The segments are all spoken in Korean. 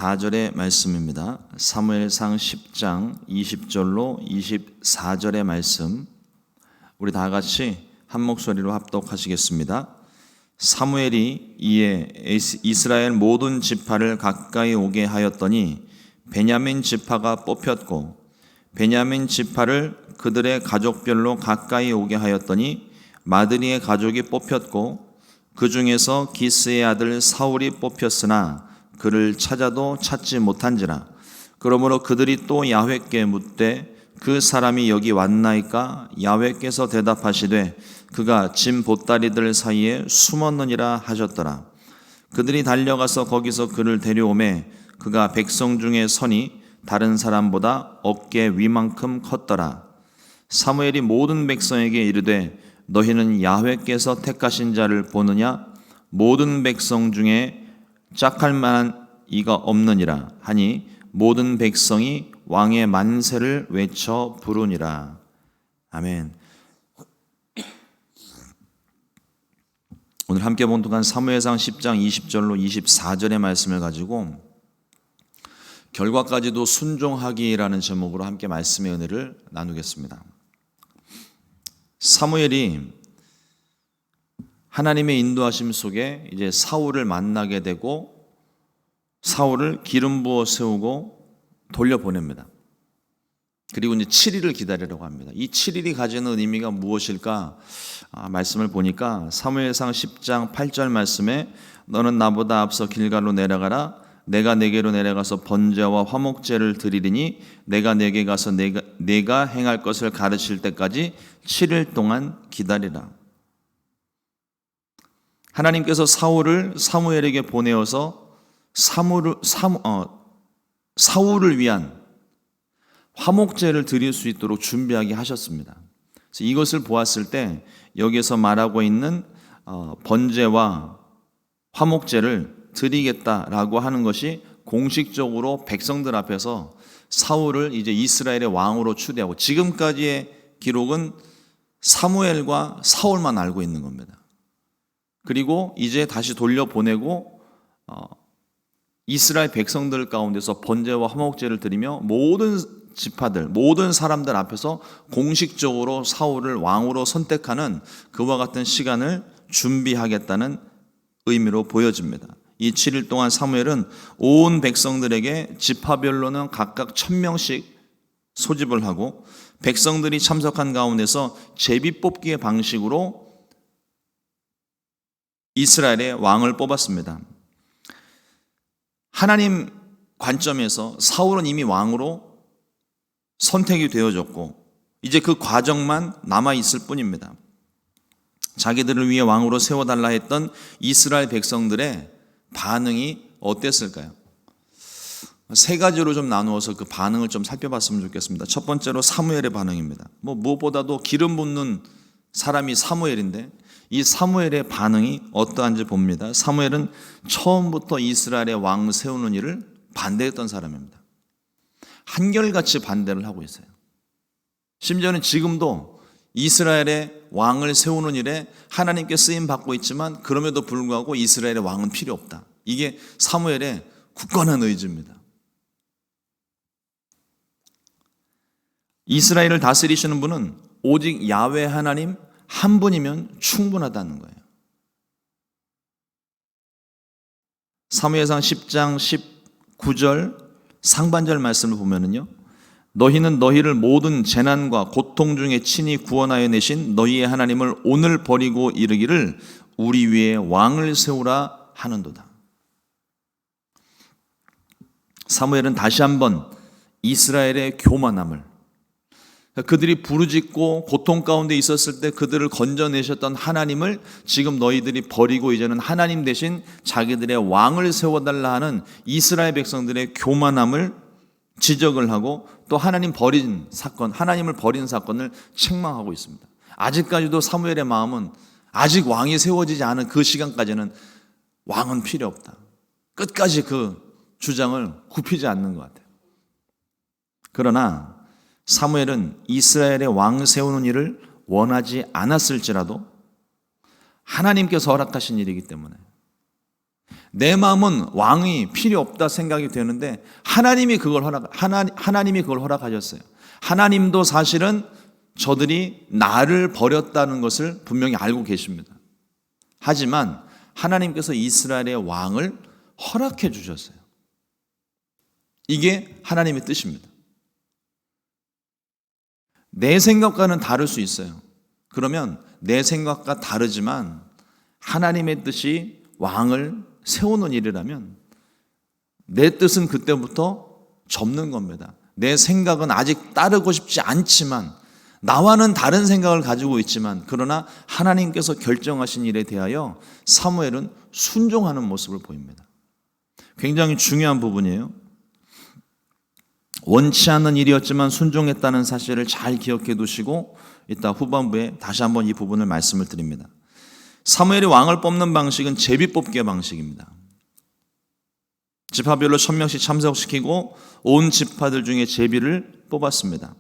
4절의 말씀입니다. 사무엘상 10장 20절로 24절의 말씀, 우리 다 같이 한 목소리로 합독하시겠습니다. 사무엘이 이에 이스라엘 모든 지파를 가까이 오게 하였더니 베냐민 지파가 뽑혔고, 베냐민 지파를 그들의 가족별로 가까이 오게 하였더니 마드리의 가족이 뽑혔고, 그 중에서 기스의 아들 사울이 뽑혔으나 그를 찾아도 찾지 못한지라. 그러므로 그들이 또 야훼께 묻되 그 사람이 여기 왔나이까? 야훼께서 대답하시되 그가 짐 보따리들 사이에 숨었느니라 하셨더라. 그들이 달려가서 거기서 그를 데려오매 그가 백성 중에 서니 다른 사람보다 어깨 위만큼 컸더라. 사무엘이 모든 백성에게 이르되 너희는 야훼께서 택하신 자를 보느냐? 모든 백성 중에 짝할 만한 이가 없느니라 하니 모든 백성이 왕의 만세를 외쳐 부르니라. 아멘. 오늘 함께 봉독한 사무엘상 10장 20절로 24절의 말씀을 가지고 결과까지도 순종하기라는 제목으로 함께 말씀의 은혜를 나누겠습니다. 사무엘이 하나님의 인도하심 속에 이제 사울을 만나게 되고 사울을 기름 부어 세우고 돌려보냅니다. 그리고 이제 7일을 기다리라고 합니다. 이 7일이 가지는 의미가 무엇일까? 말씀을 보니까 사무엘상 10장 8절 말씀에 너는 나보다 앞서 길갈로 내려가라. 내가 네게로 내려가서 번제와 화목제를 드리리니 내가 네게 가서 내가 행할 것을 가르칠 때까지 7일 동안 기다리라. 하나님께서 사울을 사무엘에게 보내어서 사울을 위한 화목제를 드릴 수 있도록 준비하게 하셨습니다. 그래서 이것을 보았을 때 여기서 말하고 있는 번제와 화목제를 드리겠다라고 하는 것이 공식적으로 백성들 앞에서 사울을 이제 이스라엘의 왕으로 추대하고, 지금까지의 기록은 사무엘과 사울만 알고 있는 겁니다. 그리고 이제 다시 돌려보내고 이스라엘 백성들 가운데서 번제와 화목제를 드리며 모든 지파들, 모든 사람들 앞에서 공식적으로 사울을 왕으로 선택하는 그와 같은 시간을 준비하겠다는 의미로 보여집니다. 이 7일 동안 사무엘은 온 백성들에게 지파별로는 각각 1000명씩 소집을 하고 백성들이 참석한 가운데서 제비뽑기의 방식으로 이스라엘의 왕을 뽑았습니다. 하나님 관점에서 사울은 이미 왕으로 선택이 되어졌고 이제 그 과정만 남아있을 뿐입니다. 자기들을 위해 왕으로 세워달라 했던 이스라엘 백성들의 반응이 어땠을까요? 세 가지로 좀 나누어서 그 반응을 좀 살펴봤으면 좋겠습니다. 첫 번째로 사무엘의 반응입니다. 무엇보다도 기름 붓는 사람이 사무엘인데 이 사무엘의 반응이 어떠한지 봅니다. 사무엘은 처음부터 이스라엘의 왕 세우는 일을 반대했던 사람입니다. 한결같이 반대를 하고 있어요. 심지어는 지금도 이스라엘의 왕을 세우는 일에 하나님께 쓰임 받고 있지만 그럼에도 불구하고 이스라엘의 왕은 필요 없다. 이게 사무엘의 굳건한 의지입니다. 이스라엘을 다스리시는 분은 오직 야훼 하나님 한 분이면 충분하다는 거예요. 사무엘상 10장 19절 상반절 말씀을 보면은요, 너희는 너희를 모든 재난과 고통 중에 친히 구원하여 내신 너희의 하나님을 오늘 버리고 이르기를 우리 위에 왕을 세우라 하는도다. 사무엘은 다시 한번 이스라엘의 교만함을, 그들이 부르짖고 고통 가운데 있었을 때 그들을 건져내셨던 하나님을 지금 너희들이 버리고 이제는 하나님 대신 자기들의 왕을 세워달라 하는 이스라엘 백성들의 교만함을 지적을 하고 또 하나님을 버린 사건을 책망하고 있습니다. 아직까지도 사무엘의 마음은 아직 왕이 세워지지 않은 그 시간까지는 왕은 필요 없다. 끝까지 그 주장을 굽히지 않는 것 같아요. 그러나 사무엘은 이스라엘의 왕 세우는 일을 원하지 않았을지라도 하나님께서 허락하신 일이기 때문에 내 마음은 왕이 필요 없다 생각이 되는데 하나님이 그걸 허락하셨어요. 하나님도 사실은 저들이 나를 버렸다는 것을 분명히 알고 계십니다. 하지만 하나님께서 이스라엘의 왕을 허락해 주셨어요. 이게 하나님의 뜻입니다. 내 생각과는 다를 수 있어요. 그러면 내 생각과 다르지만 하나님의 뜻이 왕을 세우는 일이라면 내 뜻은 그때부터 접는 겁니다. 내 생각은 아직 따르고 싶지 않지만 나와는 다른 생각을 가지고 있지만 그러나 하나님께서 결정하신 일에 대하여 사무엘은 순종하는 모습을 보입니다. 굉장히 중요한 부분이에요. 원치 않는 일이었지만 순종했다는 사실을 잘 기억해 두시고 이따 후반부에 다시 한번 이 부분을 말씀을 드립니다. 사무엘이 왕을 뽑는 방식은 제비뽑기의 방식입니다. 지파별로 1000명씩 참석시키고 온 지파들 중에 제비를 뽑았습니다.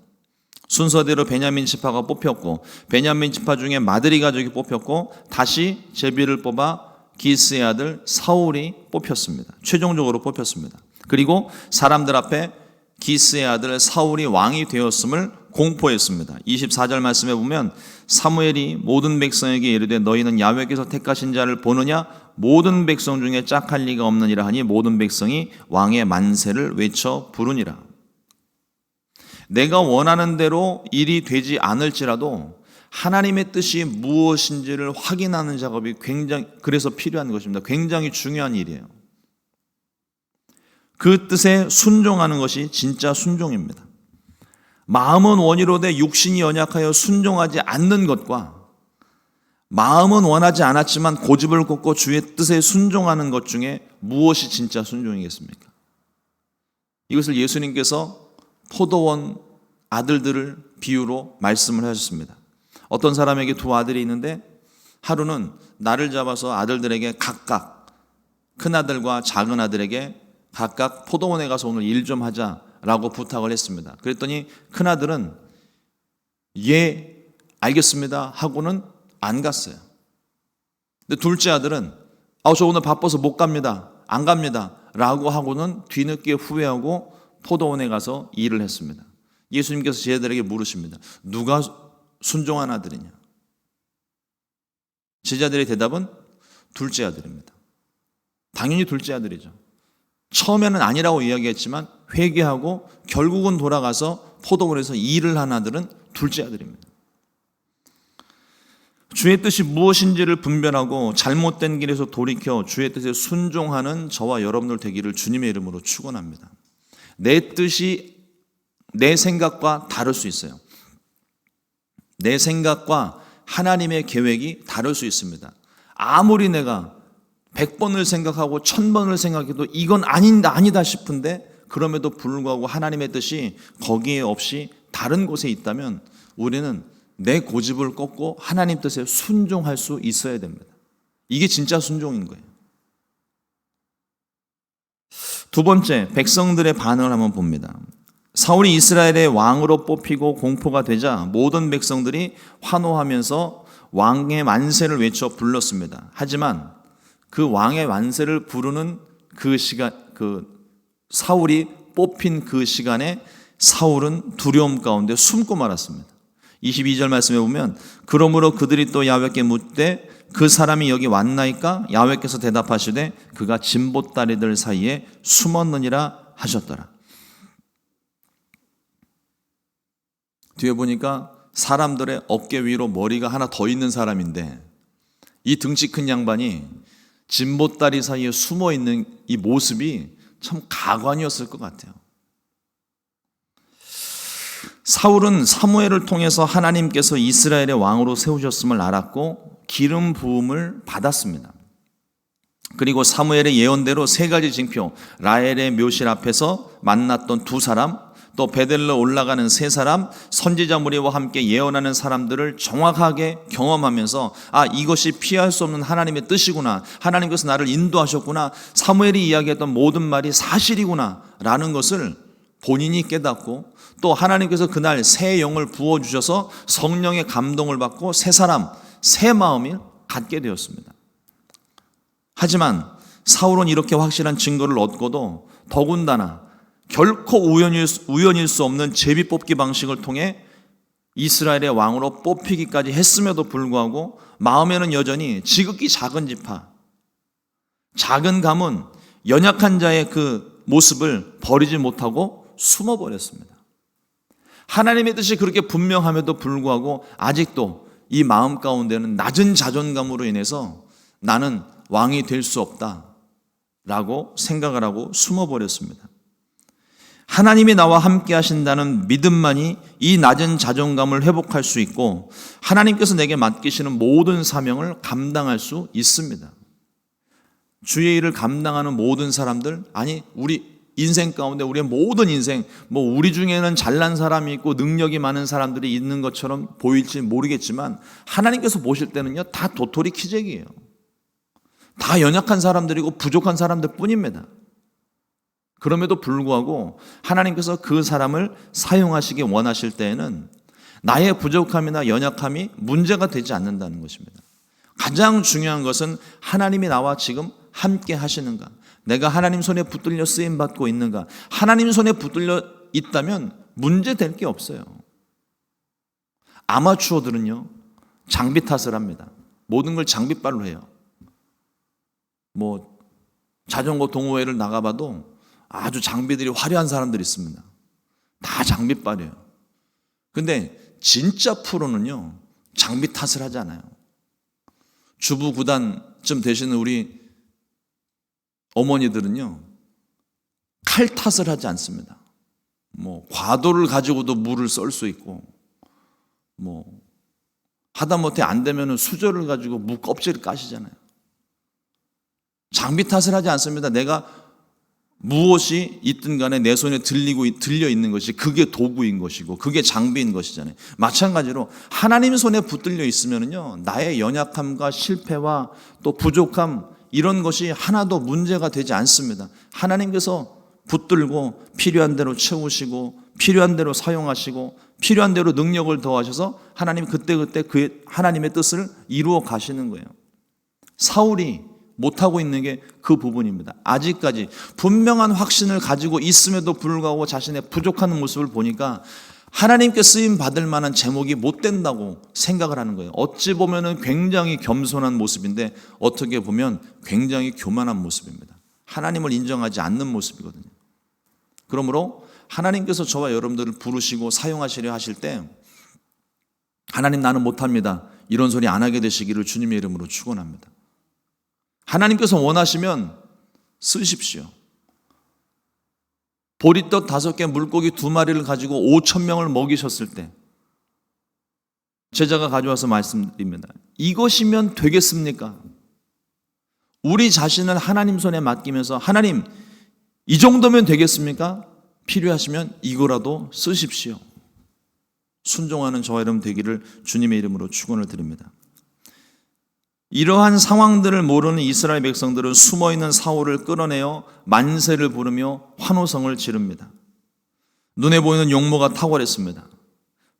순서대로 베냐민 지파가 뽑혔고 베냐민 지파 중에 마드리 가족이 뽑혔고 다시 제비를 뽑아 기스의 아들 사울이 뽑혔습니다. 최종적으로 뽑혔습니다. 그리고 사람들 앞에 기스의 아들 사울이 왕이 되었음을 공포했습니다. 24절 말씀에 보면 사무엘이 모든 백성에게 이르되 너희는 야훼께서 택하신 자를 보느냐 모든 백성 중에 짝할 리가 없느니라 하니 모든 백성이 왕의 만세를 외쳐 부르니라. 내가 원하는 대로 일이 되지 않을지라도 하나님의 뜻이 무엇인지를 확인하는 작업이 그래서 필요한 것입니다. 굉장히 중요한 일이에요. 그 뜻에 순종하는 것이 진짜 순종입니다. 마음은 원이로되 육신이 연약하여 순종하지 않는 것과 마음은 원하지 않았지만 고집을 꺾고 주의 뜻에 순종하는 것 중에 무엇이 진짜 순종이겠습니까? 이것을 예수님께서 포도원 아들들을 비유로 말씀을 하셨습니다. 어떤 사람에게 두 아들이 있는데 하루는 날을 잡아서 아들들에게 각각 큰아들과 작은 아들에게 각각 포도원에 가서 오늘 일 좀 하자라고 부탁을 했습니다. 그랬더니 큰아들은 예 알겠습니다 하고는 안 갔어요. 근데 둘째 아들은 저 오늘 바빠서 못 갑니다. 안 갑니다 라고 하고는 뒤늦게 후회하고 포도원에 가서 일을 했습니다. 예수님께서 제자들에게 물으십니다. 누가 순종한 아들이냐? 제자들의 대답은 둘째 아들입니다. 당연히 둘째 아들이죠. 처음에는 아니라고 이야기했지만 회개하고 결국은 돌아가서 포도원에서 일을 한 아들은 둘째 아들입니다. 주의 뜻이 무엇인지를 분별하고 잘못된 길에서 돌이켜 주의 뜻에 순종하는 저와 여러분들 되기를 주님의 이름으로 축원합니다. 내 뜻이 내 생각과 다를 수 있어요. 내 생각과 하나님의 계획이 다를 수 있습니다. 아무리 내가 100번을 생각하고 1000번을 생각해도 이건 아니다 싶은데 그럼에도 불구하고 하나님의 뜻이 거기에 없이 다른 곳에 있다면 우리는 내 고집을 꺾고 하나님 뜻에 순종할 수 있어야 됩니다. 이게 진짜 순종인 거예요. 두 번째, 백성들의 반응을 한번 봅니다. 사울이 이스라엘의 왕으로 뽑히고 공포가 되자 모든 백성들이 환호하면서 왕의 만세를 외쳐 불렀습니다. 하지만 그 왕의 만세를 부르는 그 시간, 사울이 뽑힌 그 시간에 사울은 두려움 가운데 숨고 말았습니다. 22절 말씀에 보면 그러므로 그들이 또 야훼께 묻되 그 사람이 여기 왔나이까? 야훼께서 대답하시되 그가 진보다리들 사이에 숨었느니라 하셨더라. 뒤에 보니까 사람들의 어깨 위로 머리가 하나 더 있는 사람인데 이 등치 큰 양반이 진보다리 사이에 숨어 있는 이 모습이 참 가관이었을 것 같아요. 사울은 사무엘을 통해서 하나님께서 이스라엘의 왕으로 세우셨음을 알았고 기름 부음을 받았습니다. 그리고 사무엘의 예언대로 세 가지 징표, 라헬의 묘실 앞에서 만났던 두 사람, 또 베델로 올라가는 세 사람, 선지자 무리와 함께 예언하는 사람들을 정확하게 경험하면서 이것이 피할 수 없는 하나님의 뜻이구나, 하나님께서 나를 인도하셨구나, 사무엘이 이야기했던 모든 말이 사실이구나 라는 것을 본인이 깨닫고 또 하나님께서 그날 새 영을 부어주셔서 성령의 감동을 받고 새 사람, 새 마음을 갖게 되었습니다. 하지만 사울은 이렇게 확실한 증거를 얻고도 더군다나 결코 우연일 수 없는 제비뽑기 방식을 통해 이스라엘의 왕으로 뽑히기까지 했음에도 불구하고 마음에는 여전히 지극히 작은 지파, 작은 가문, 연약한 자의 그 모습을 버리지 못하고 숨어버렸습니다. 하나님의 뜻이 그렇게 분명함에도 불구하고 아직도 이 마음 가운데는 낮은 자존감으로 인해서 나는 왕이 될 수 없다라고 생각을 하고 숨어버렸습니다. 하나님이 나와 함께 하신다는 믿음만이 이 낮은 자존감을 회복할 수 있고 하나님께서 내게 맡기시는 모든 사명을 감당할 수 있습니다. 주의 일을 감당하는 모든 사람들, 아니 우리 인생 가운데 우리의 모든 인생, 우리 중에는 잘난 사람이 있고 능력이 많은 사람들이 있는 것처럼 보일지 모르겠지만 하나님께서 보실 때는요 다 도토리 키재기예요. 다 연약한 사람들이고 부족한 사람들 뿐입니다. 그럼에도 불구하고 하나님께서 그 사람을 사용하시기 원하실 때에는 나의 부족함이나 연약함이 문제가 되지 않는다는 것입니다. 가장 중요한 것은 하나님이 나와 지금 함께 하시는가, 내가 하나님 손에 붙들려 쓰임받고 있는가. 하나님 손에 붙들려 있다면 문제될 게 없어요. 아마추어들은요 장비 탓을 합니다. 모든 걸 장비빨로 해요. 자전거 동호회를 나가봐도 아주 장비들이 화려한 사람들이 있습니다. 다 장비빨이에요. 근데 진짜 프로는요 장비 탓을 하지 않아요. 주부 구단쯤 되시는 우리 어머니들은요 칼 탓을 하지 않습니다. 과도를 가지고도 물을 썰 수 있고 하다못해 안 되면 수저를 가지고 무 껍질을 까시잖아요. 장비 탓을 하지 않습니다. 내가 무엇이 있든 간에 내 손에 들려 있는 것이 그게 도구인 것이고 그게 장비인 것이잖아요. 마찬가지로 하나님 손에 붙들려 있으면요 나의 연약함과 실패와 또 부족함 이런 것이 하나도 문제가 되지 않습니다. 하나님께서 붙들고 필요한 대로 채우시고 필요한 대로 사용하시고 필요한 대로 능력을 더하셔서 하나님 그때그때 그 하나님의 뜻을 이루어 가시는 거예요. 사울이 못하고 있는 게 그 부분입니다. 아직까지 분명한 확신을 가지고 있음에도 불구하고 자신의 부족한 모습을 보니까 하나님께 쓰임 받을 만한 제목이 못 된다고 생각을 하는 거예요. 어찌 보면 굉장히 겸손한 모습인데 어떻게 보면 굉장히 교만한 모습입니다. 하나님을 인정하지 않는 모습이거든요. 그러므로 하나님께서 저와 여러분들을 부르시고 사용하시려 하실 때 하나님 나는 못합니다 이런 소리 안 하게 되시기를 주님의 이름으로 축원합니다. 하나님께서 원하시면 쓰십시오. 보리떡 5개, 물고기 2마리를 가지고 5,000명을 먹이셨을 때 제자가 가져와서 말씀드립니다. 이것이면 되겠습니까? 우리 자신을 하나님 손에 맡기면서 하나님 이 정도면 되겠습니까? 필요하시면 이거라도 쓰십시오. 순종하는 저와 여러분 되기를 주님의 이름으로 축원을 드립니다. 이러한 상황들을 모르는 이스라엘 백성들은 숨어있는 사울을 끌어내어 만세를 부르며 환호성을 지릅니다. 눈에 보이는 용모가 탁월했습니다.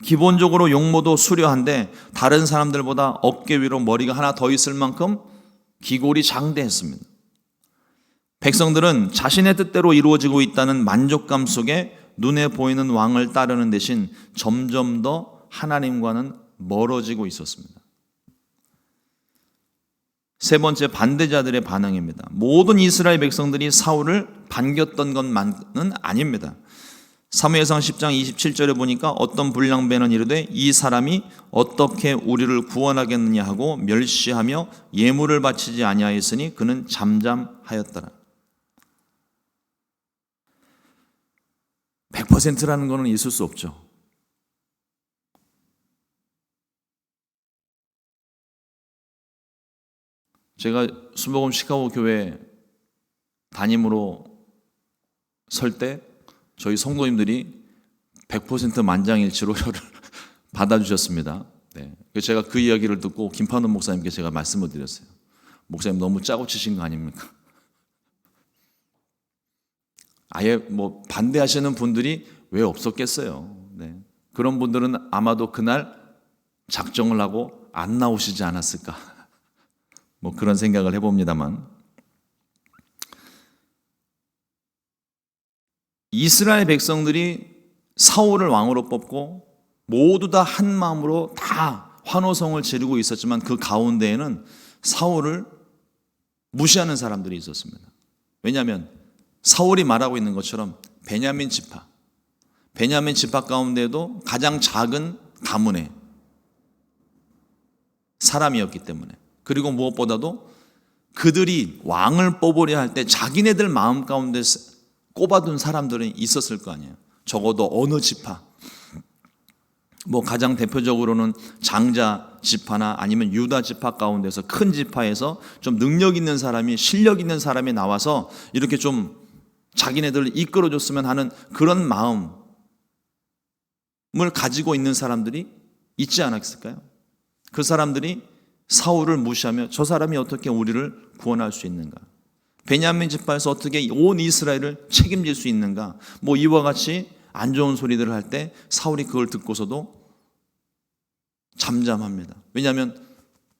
기본적으로 용모도 수려한데 다른 사람들보다 어깨 위로 머리가 하나 더 있을 만큼 기골이 장대했습니다. 백성들은 자신의 뜻대로 이루어지고 있다는 만족감 속에 눈에 보이는 왕을 따르는 대신 점점 더 하나님과는 멀어지고 있었습니다. 세 번째, 반대자들의 반응입니다. 모든 이스라엘 백성들이 사울을 반겼던 것만은 아닙니다. 사무엘상 10장 27절에 보니까 어떤 불량배는 이르되 이 사람이 어떻게 우리를 구원하겠느냐 하고 멸시하며 예물을 바치지 아니하였으니 그는 잠잠하였더라. 100%라는 것은 있을 수 없죠. 제가 순복음 시카고 교회 담임으로 설 때 저희 성도님들이 100% 만장일치로 저를 받아주셨습니다. 네. 제가 그 이야기를 듣고 김판원 목사님께 제가 말씀을 드렸어요. 목사님 너무 짜고 치신 거 아닙니까? 아예 반대하시는 분들이 왜 없었겠어요. 네. 그런 분들은 아마도 그날 작정을 하고 안 나오시지 않았을까. 그런 생각을 해봅니다만, 이스라엘 백성들이 사울을 왕으로 뽑고 모두 다 한 마음으로 다 환호성을 지르고 있었지만 그 가운데에는 사울을 무시하는 사람들이 있었습니다. 왜냐하면 사울이 말하고 있는 것처럼 베냐민 지파 가운데도 가장 작은 가문의 사람이었기 때문에, 그리고 무엇보다도 그들이 왕을 뽑으려 할 때 자기네들 마음 가운데 꼽아둔 사람들은 있었을 거 아니에요. 적어도 어느 지파, 가장 대표적으로는 장자 지파나 아니면 유다 지파 가운데서 큰 지파에서 좀 능력 있는 사람이, 실력 있는 사람이 나와서 이렇게 좀 자기네들을 이끌어줬으면 하는 그런 마음을 가지고 있는 사람들이 있지 않았을까요? 그 사람들이 사울을 무시하며 저 사람이 어떻게 우리를 구원할 수 있는가? 베냐민 지파에서 어떻게 온 이스라엘을 책임질 수 있는가? 이와 같이 안 좋은 소리들을 할 때 사울이 그걸 듣고서도 잠잠합니다. 왜냐하면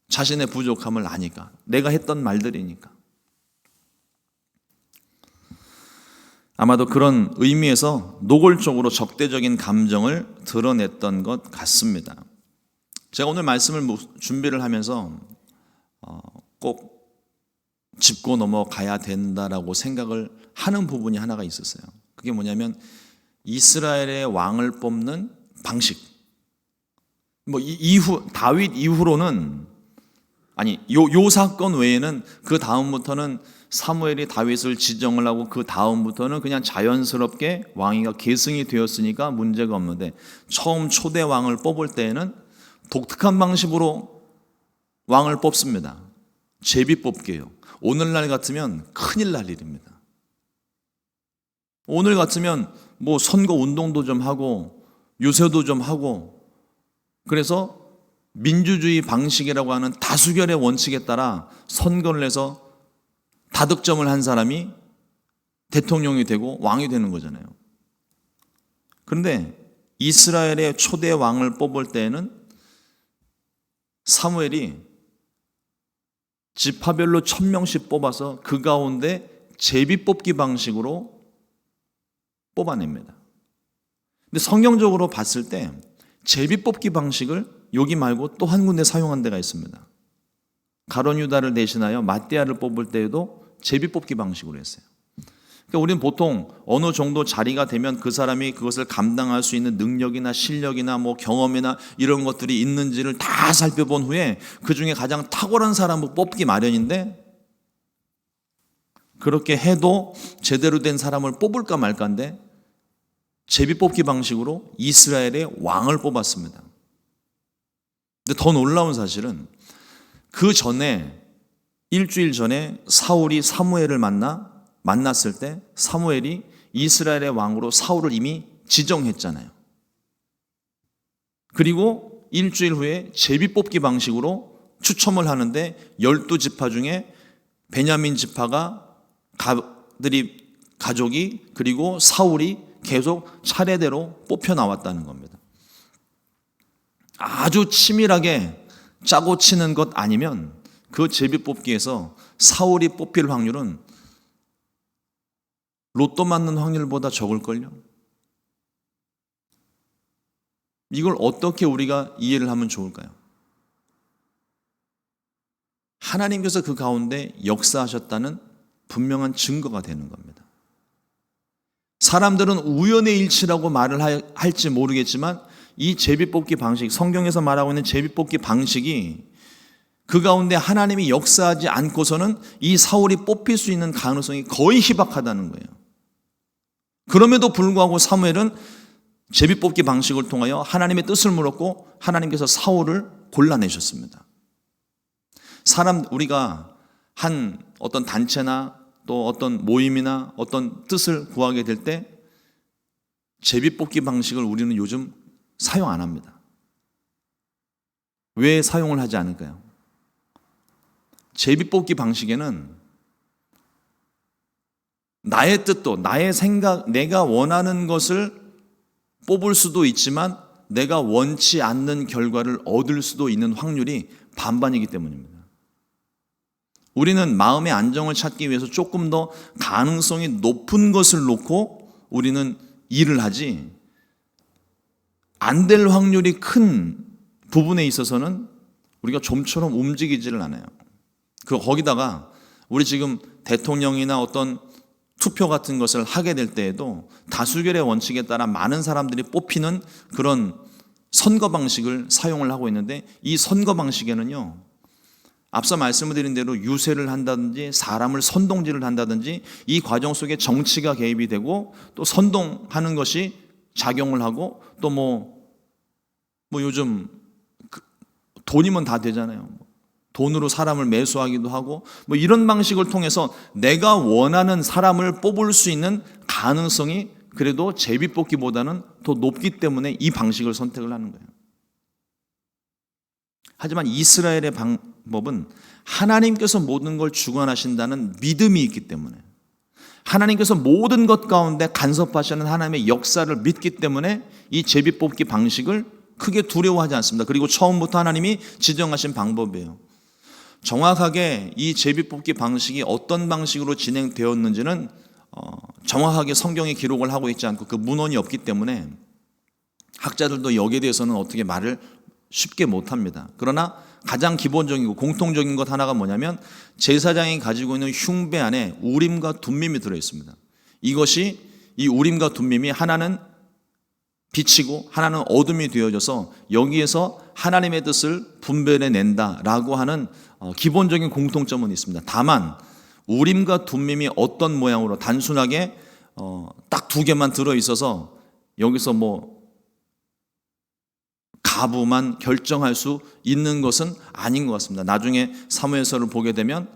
자신의 부족함을 아니까, 내가 했던 말들이니까. 아마도 그런 의미에서 노골적으로 적대적인 감정을 드러냈던 것 같습니다. 제가 오늘 말씀을 준비를 하면서 꼭 짚고 넘어가야 된다라고 생각을 하는 부분이 하나가 있었어요. 그게 뭐냐면 이스라엘의 왕을 뽑는 방식. 다윗 이후로는, 요 사건 외에는 그 다음부터는 사무엘이 다윗을 지정을 하고 그 다음부터는 그냥 자연스럽게 왕위가 계승이 되었으니까 문제가 없는데, 처음 초대 왕을 뽑을 때에는 독특한 방식으로 왕을 뽑습니다. 제비 뽑기예요. 오늘날 같으면 큰일 날 일입니다. 오늘 같으면 선거 운동도 좀 하고 유세도 좀 하고, 그래서 민주주의 방식이라고 하는 다수결의 원칙에 따라 선거를 해서 다득점을 한 사람이 대통령이 되고 왕이 되는 거잖아요. 그런데 이스라엘의 초대 왕을 뽑을 때에는 사무엘이 지파별로 1000명씩 뽑아서 그 가운데 제비 뽑기 방식으로 뽑아냅니다. 근데 성경적으로 봤을 때 제비 뽑기 방식을 여기 말고 또 한 군데 사용한 데가 있습니다. 가룟 유다를 대신하여 mattia를 뽑을 때에도 제비 뽑기 방식으로 했어요. 그러니까 우리는 보통 어느 정도 자리가 되면 그 사람이 그것을 감당할 수 있는 능력이나 실력이나 경험이나 이런 것들이 있는지를 다 살펴본 후에 그 중에 가장 탁월한 사람을 뽑기 마련인데, 그렇게 해도 제대로 된 사람을 뽑을까 말까인데 제비 뽑기 방식으로 이스라엘의 왕을 뽑았습니다. 근데 더 놀라운 사실은 그 전에, 일주일 전에 사울이 사무엘을 만났을 때 사무엘이 이스라엘의 왕으로 사울을 이미 지정했잖아요. 그리고 일주일 후에 제비 뽑기 방식으로 추첨을 하는데 12지파 중에 베냐민 지파가 가족이, 그리고 사울이 계속 차례대로 뽑혀 나왔다는 겁니다. 아주 치밀하게 짜고 치는 것 아니면 그 제비 뽑기에서 사울이 뽑힐 확률은 로또 맞는 확률보다 적을걸요. 이걸 어떻게 우리가 이해를 하면 좋을까요? 하나님께서 그 가운데 역사하셨다는 분명한 증거가 되는 겁니다. 사람들은 우연의 일치라고 말을 할지 모르겠지만 이 제비뽑기 방식, 성경에서 말하고 있는 제비뽑기 방식이 그 가운데 하나님이 역사하지 않고서는 이 사울이 뽑힐 수 있는 가능성이 거의 희박하다는 거예요. 그럼에도 불구하고 사무엘은 제비뽑기 방식을 통하여 하나님의 뜻을 물었고 하나님께서 사울을 골라내셨습니다. 우리가 한 어떤 단체나 또 어떤 모임이나 어떤 뜻을 구하게 될 때 제비뽑기 방식을 우리는 요즘 사용 안 합니다. 왜 사용을 하지 않을까요? 제비뽑기 방식에는 나의 뜻도, 나의 생각, 내가 원하는 것을 뽑을 수도 있지만 내가 원치 않는 결과를 얻을 수도 있는 확률이 반반이기 때문입니다. 우리는 마음의 안정을 찾기 위해서 조금 더 가능성이 높은 것을 놓고 우리는 일을 하지, 안 될 확률이 큰 부분에 있어서는 우리가 좀처럼 움직이지를 않아요. 거기다가 우리 지금 대통령이나 어떤 투표 같은 것을 하게 될 때에도 다수결의 원칙에 따라 많은 사람들이 뽑히는 그런 선거 방식을 사용을 하고 있는데, 이 선거 방식에는요, 앞서 말씀을 드린 대로 유세를 한다든지 사람을 선동질을 한다든지 이 과정 속에 정치가 개입이 되고 또 선동하는 것이 작용을 하고, 또 요즘 돈이면 다 되잖아요. 돈으로 사람을 매수하기도 하고 이런 방식을 통해서 내가 원하는 사람을 뽑을 수 있는 가능성이 그래도 제비뽑기보다는 더 높기 때문에 이 방식을 선택을 하는 거예요. 하지만 이스라엘의 방법은 하나님께서 모든 걸 주관하신다는 믿음이 있기 때문에, 하나님께서 모든 것 가운데 간섭하시는 하나님의 역사를 믿기 때문에 이 제비뽑기 방식을 크게 두려워하지 않습니다. 그리고 처음부터 하나님이 지정하신 방법이에요. 정확하게 이 제비뽑기 방식이 어떤 방식으로 진행되었는지는 정확하게 성경에 기록을 하고 있지 않고 그 문헌이 없기 때문에 학자들도 여기에 대해서는 어떻게 말을 쉽게 못합니다. 그러나 가장 기본적이고 공통적인 것 하나가 뭐냐면, 제사장이 가지고 있는 흉배 안에 우림과 둠밈이 들어있습니다. 이것이, 이 우림과 둠밈이 하나는 빛이고 하나는 어둠이 되어져서 여기에서 하나님의 뜻을 분별해낸다라고 하는 기본적인 공통점은 있습니다. 다만 우림과 둠밈이 어떤 모양으로 단순하게 딱 두 개만 들어있어서 여기서 가부만 결정할 수 있는 것은 아닌 것 같습니다. 나중에 사무엘서를 보게 되면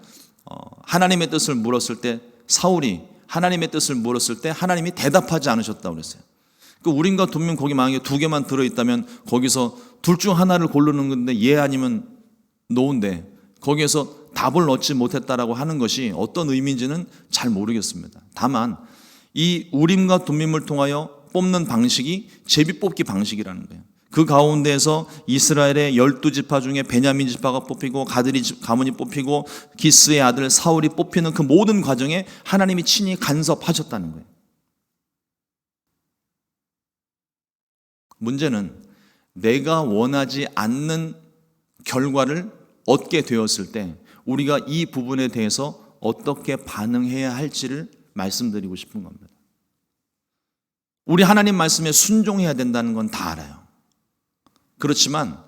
하나님의 뜻을 물었을 때, 사울이 하나님의 뜻을 물었을 때 하나님이 대답하지 않으셨다고 그랬어요. 그 우림과 둠밈 거기 만약에 두 개만 들어있다면 거기서 둘 중 하나를 고르는 건데 예 아니면 노인데 거기에서 답을 얻지 못했다라고 하는 것이 어떤 의미인지는 잘 모르겠습니다. 다만 이 우림과 둠밈을 통하여 뽑는 방식이 제비뽑기 방식이라는 거예요. 그 가운데에서 이스라엘의 12지파 중에 베냐민 지파가 뽑히고 가문이 뽑히고 기스의 아들 사울이 뽑히는 그 모든 과정에 하나님이 친히 간섭하셨다는 거예요. 문제는 내가 원하지 않는 결과를 얻게 되었을 때 우리가 이 부분에 대해서 어떻게 반응해야 할지를 말씀드리고 싶은 겁니다. 우리 하나님 말씀에 순종해야 된다는 건 다 알아요. 그렇지만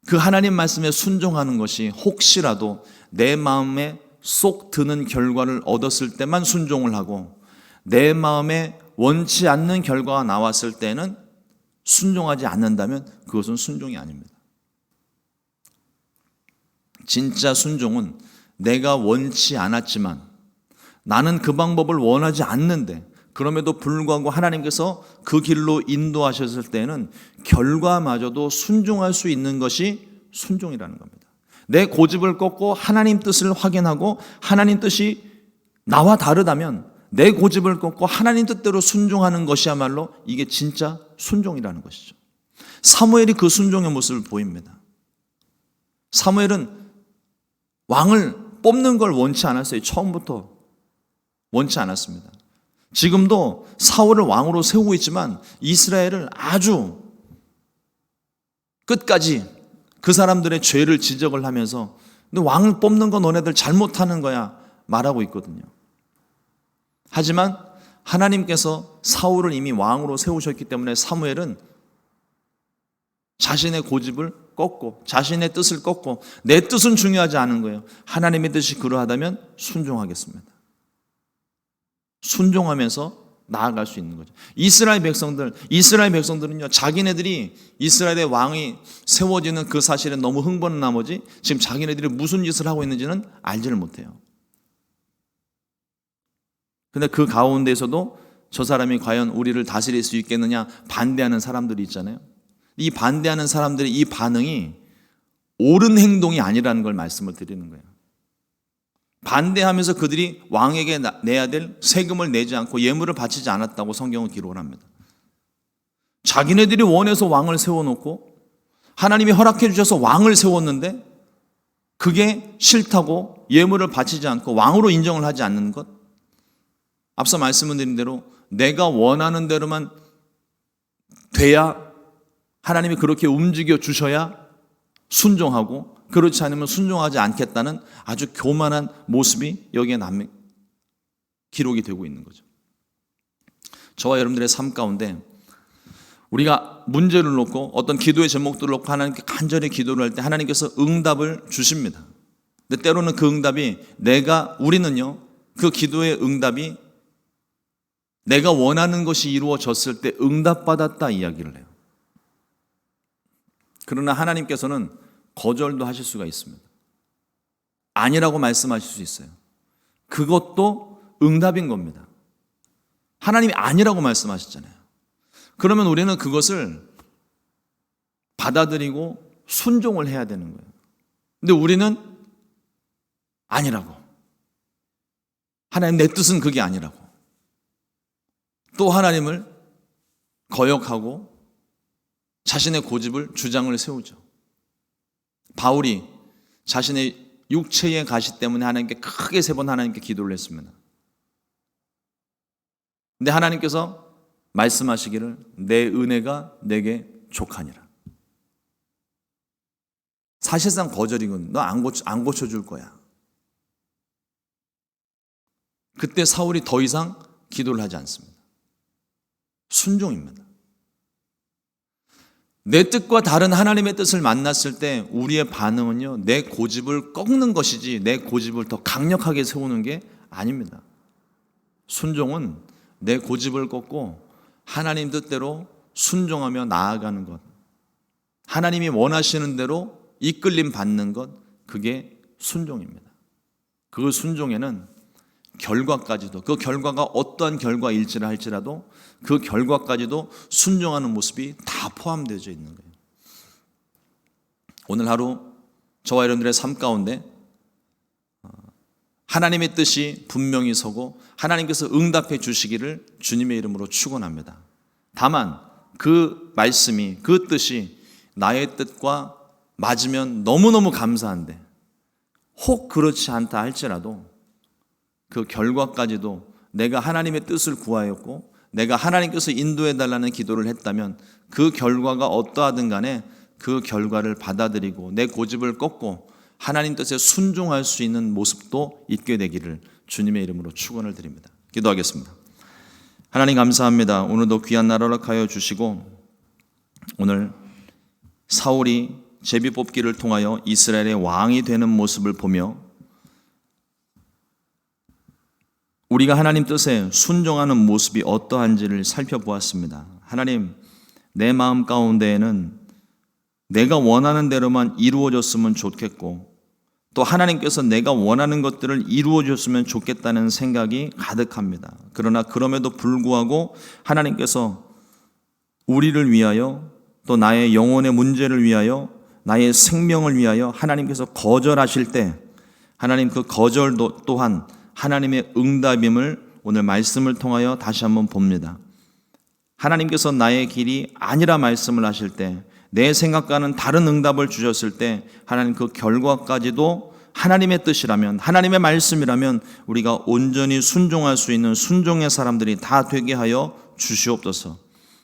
그 하나님 말씀에 순종하는 것이 혹시라도 내 마음에 쏙 드는 결과를 얻었을 때만 순종을 하고, 내 마음에 원치 않는 결과가 나왔을 때는 순종하지 않는다면 그것은 순종이 아닙니다. 진짜 순종은 내가 원치 않았지만, 나는 그 방법을 원하지 않는데 그럼에도 불구하고 하나님께서 그 길로 인도하셨을 때는 결과마저도 순종할 수 있는 것이 순종이라는 겁니다. 내 고집을 꺾고 하나님 뜻을 확인하고 하나님 뜻이 나와 다르다면 내 고집을 꺾고 하나님 뜻대로 순종하는 것이야말로 이게 진짜 순종이라는 것이죠. 사무엘이 그 순종의 모습을 보입니다. 사무엘은 왕을 뽑는 걸 원치 않았어요. 처음부터 원치 않았습니다. 지금도 사울을 왕으로 세우고 있지만 이스라엘을 아주 끝까지 그 사람들의 죄를 지적을 하면서 근데 왕을 뽑는 건 너네들 잘못하는 거야 말하고 있거든요. 하지만 하나님께서 사울을 이미 왕으로 세우셨기 때문에 사무엘은 자신의 고집을 꺾고 자신의 뜻을 꺾고 내 뜻은 중요하지 않은 거예요. 하나님의 뜻이 그러하다면 순종하겠습니다. 순종하면서 나아갈 수 있는 거죠. 이스라엘 백성들은요, 자기네들이 이스라엘의 왕이 세워지는 그 사실에 너무 흥분한 나머지 지금 자기네들이 무슨 짓을 하고 있는지는 알지를 못해요. 근데 그 가운데에서도 저 사람이 과연 우리를 다스릴 수 있겠느냐 반대하는 사람들이 있잖아요. 이 반대하는 사람들의 이 반응이 옳은 행동이 아니라는 걸 말씀을 드리는 거예요. 반대하면서 그들이 왕에게 내야 될 세금을 내지 않고 예물을 바치지 않았다고 성경은 기록을 합니다. 자기네들이 원해서 왕을 세워놓고 하나님이 허락해 주셔서 왕을 세웠는데 그게 싫다고 예물을 바치지 않고 왕으로 인정을 하지 않는 것, 앞서 말씀드린 대로 내가 원하는 대로만 돼야, 하나님이 그렇게 움직여 주셔야 순종하고, 그렇지 않으면 순종하지 않겠다는 아주 교만한 모습이 여기에 기록이 되고 있는 거죠. 저와 여러분들의 삶 가운데 우리가 문제를 놓고 어떤 기도의 제목들을 놓고 하나님께 간절히 기도를 할 때 하나님께서 응답을 주십니다. 근데 때로는 그 응답이 우리는요, 그 기도의 응답이 내가 원하는 것이 이루어졌을 때 응답받았다 이야기를 해요. 그러나 하나님께서는 거절도 하실 수가 있습니다. 아니라고 말씀하실 수 있어요. 그것도 응답인 겁니다. 하나님이 아니라고 말씀하셨잖아요. 그러면 우리는 그것을 받아들이고 순종을 해야 되는 거예요. 근데 우리는 아니라고. 하나님, 내 뜻은 그게 아니라고. 또 하나님을 거역하고 자신의 고집을, 주장을 세우죠. 바울이 자신의 육체의 가시 때문에 하나님께 크게 3번 하나님께 기도를 했습니다. 근데 하나님께서 말씀하시기를 내 은혜가 내게 족하니라. 사실상 거절이군. 너 안 고쳐줄 거야. 그때 사울이 더 이상 기도를 하지 않습니다. 순종입니다. 내 뜻과 다른 하나님의 뜻을 만났을 때 우리의 반응은요, 내 고집을 꺾는 것이지 내 고집을 더 강력하게 세우는 게 아닙니다. 순종은 내 고집을 꺾고 하나님 뜻대로 순종하며 나아가는 것, 하나님이 원하시는 대로 이끌림 받는 것, 그게 순종입니다. 그 순종에는 결과까지도, 그 결과가 어떠한 결과일지라 할지라도 그 결과까지도 순종하는 모습이 다 포함되어 있는 거예요. 오늘 하루 저와 여러분들의 삶 가운데 하나님의 뜻이 분명히 서고 하나님께서 응답해 주시기를 주님의 이름으로 축원합니다. 다만 그 말씀이, 그 뜻이 나의 뜻과 맞으면 너무너무 감사한데, 혹 그렇지 않다 할지라도 그 결과까지도 내가 하나님의 뜻을 구하였고 내가 하나님께서 인도해 달라는 기도를 했다면 그 결과가 어떠하든 간에 그 결과를 받아들이고 내 고집을 꺾고 하나님 뜻에 순종할 수 있는 모습도 있게 되기를 주님의 이름으로 축원을 드립니다. 기도하겠습니다. 하나님 감사합니다. 오늘도 귀한 날 허락하여 주시고, 오늘 사울이 제비뽑기를 통하여 이스라엘의 왕이 되는 모습을 보며 우리가 하나님 뜻에 순종하는 모습이 어떠한지를 살펴보았습니다. 하나님, 내 마음 가운데에는 내가 원하는 대로만 이루어졌으면 좋겠고 또 하나님께서 내가 원하는 것들을 이루어 줬으면 좋겠다는 생각이 가득합니다. 그러나 그럼에도 불구하고 하나님께서 우리를 위하여, 또 나의 영혼의 문제를 위하여, 나의 생명을 위하여 하나님께서 거절하실 때 하나님, 그 거절도 또한 하나님의 응답임을 오늘 말씀을 통하여 다시 한번 봅니다. 하나님께서 나의 길이 아니라 말씀을 하실 때, 내 생각과는 다른 응답을 주셨을 때 하나님, 그 결과까지도 하나님의 뜻이라면, 하나님의 말씀이라면 우리가 온전히 순종할 수 있는 순종의 사람들이 다 되게 하여 주시옵소서.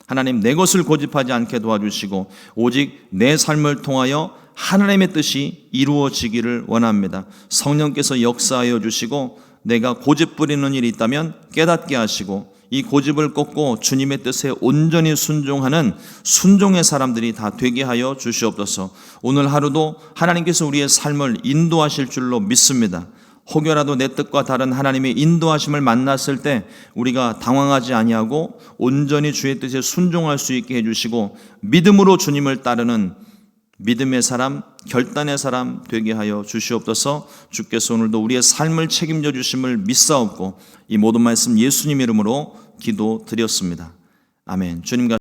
하나님, 내 것을 고집하지 않게 도와주시고 오직 내 삶을 통하여 하나님의 뜻이 이루어지기를 원합니다. 성령께서 역사하여 주시고 내가 고집 부리는 일이 있다면 깨닫게 하시고 이 고집을 꺾고 주님의 뜻에 온전히 순종하는 순종의 사람들이 다 되게 하여 주시옵소서. 오늘 하루도 하나님께서 우리의 삶을 인도하실 줄로 믿습니다. 혹여라도 내 뜻과 다른 하나님의 인도하심을 만났을 때 우리가 당황하지 아니하고 온전히 주의 뜻에 순종할 수 있게 해주시고 믿음으로 주님을 따르는 믿음의 사람, 결단의 사람 되게 하여 주시옵소서. 주께서 오늘도 우리의 삶을 책임져 주심을 믿사옵고 이 모든 말씀 예수님 이름으로 기도드렸습니다. 아멘. 주님과